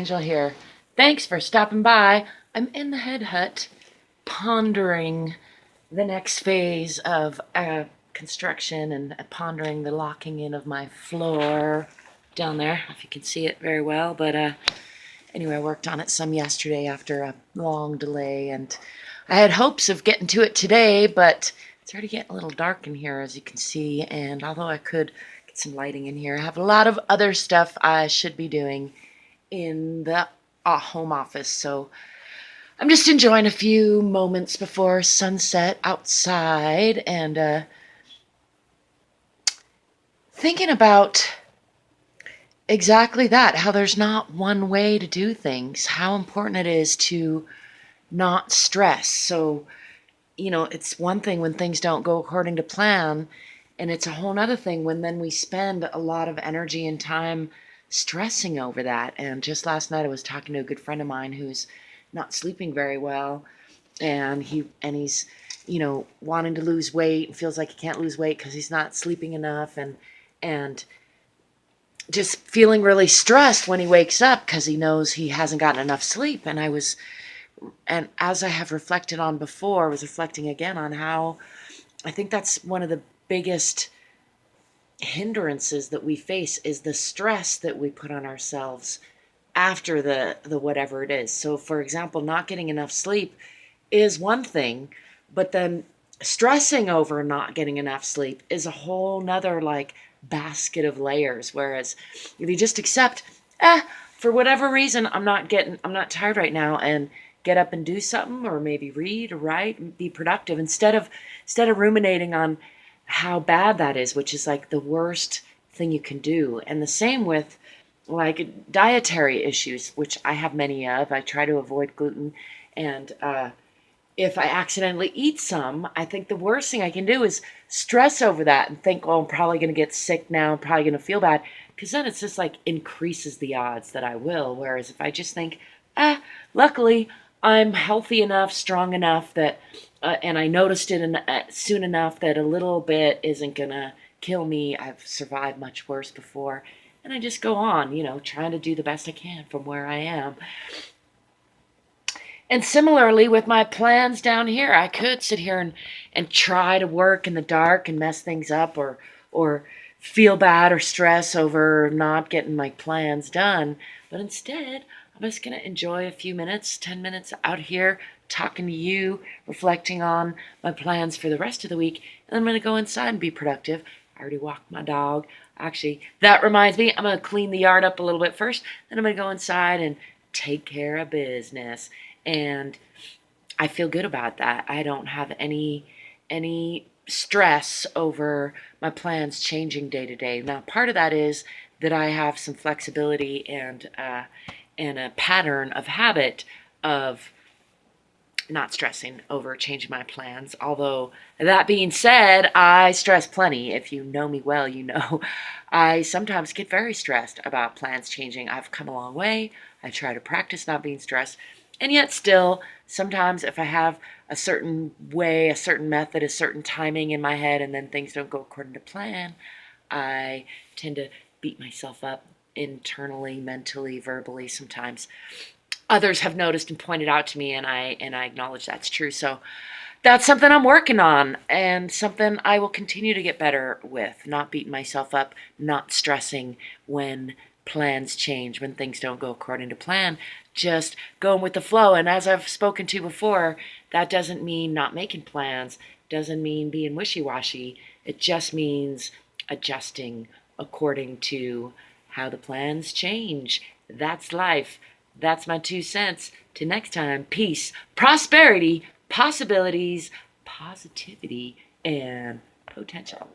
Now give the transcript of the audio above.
Angel here. Thanks for stopping by. I'm in the Head Hutt pondering the next phase of construction and pondering the locking in of my floor down there, if you can see it very well. But anyway, I worked on it some yesterday after a long delay, and I had hopes of getting to it today, but it's already getting a little dark in here, as you can see, and although I could get some lighting in here, I have a lot of other stuff I should be doing in the home office, so I'm just enjoying a few moments before sunset outside and thinking about exactly that, how there's not one way to do things, how important it is to not stress. So, it's one thing when things don't go according to plan, and it's a whole other thing when then we spend a lot of energy and time stressing over that. And just last night I was talking to a good friend of mine who's not sleeping very well, and he's wanting to lose weight and feels like he can't lose weight because he's not sleeping enough, and just feeling really stressed when he wakes up because he knows he hasn't gotten enough sleep. And as I have reflected on before, I was reflecting again on how I think that's one of the biggest hindrances that we face is the stress that we put on ourselves after the whatever it is. So for example, not getting enough sleep is one thing, but then stressing over not getting enough sleep is a whole nother basket of layers. Whereas if you just accept, for whatever reason, I'm not tired right now, and get up and do something, or maybe read or write and be productive instead of ruminating on how bad that is, which is the worst thing you can do. And the same with dietary issues, which I have many of. I try to avoid gluten, and if I accidentally eat some, I think the worst thing I can do is stress over that and think, well, I'm probably going to get sick now, I'm probably going to feel bad, because then it's just increases the odds that I will. Whereas if I just think, luckily I'm healthy enough, strong enough that, and I noticed it soon enough that a little bit isn't going to kill me. I've survived much worse before. And I just go on, trying to do the best I can from where I am. And similarly with my plans down here, I could sit here and try to work in the dark and mess things up, or feel bad or stress over not getting my plans done. But instead, I'm just going to enjoy a few minutes, 10 minutes out here, talking to you, reflecting on my plans for the rest of the week, and I'm going to go inside and be productive. I already walked my dog. Actually, that reminds me, I'm going to clean the yard up a little bit first, then I'm going to go inside and take care of business. And I feel good about that. I don't have any stress over my plans changing day to day. Now, part of that is that I have some flexibility and a pattern of habit of not stressing over changing my plans. Although, that being said, I stress plenty. If you know me well, you know I sometimes get very stressed about plans changing. I've come a long way. I try to practice not being stressed. And yet still, sometimes if I have a certain way, a certain method, a certain timing in my head, and then things don't go according to plan, I tend to beat myself up internally, mentally, verbally sometimes. Others have noticed and pointed out to me, and I acknowledge that's true. So that's something I'm working on, and something I will continue to get better with. Not beating myself up, not stressing when plans change, when things don't go according to plan. Just going with the flow. And as I've spoken to before, that doesn't mean not making plans, doesn't mean being wishy-washy. It just means adjusting according to how the plans change. That's life. That's my 2 cents. Till next time, peace, prosperity, possibilities, positivity, and potential.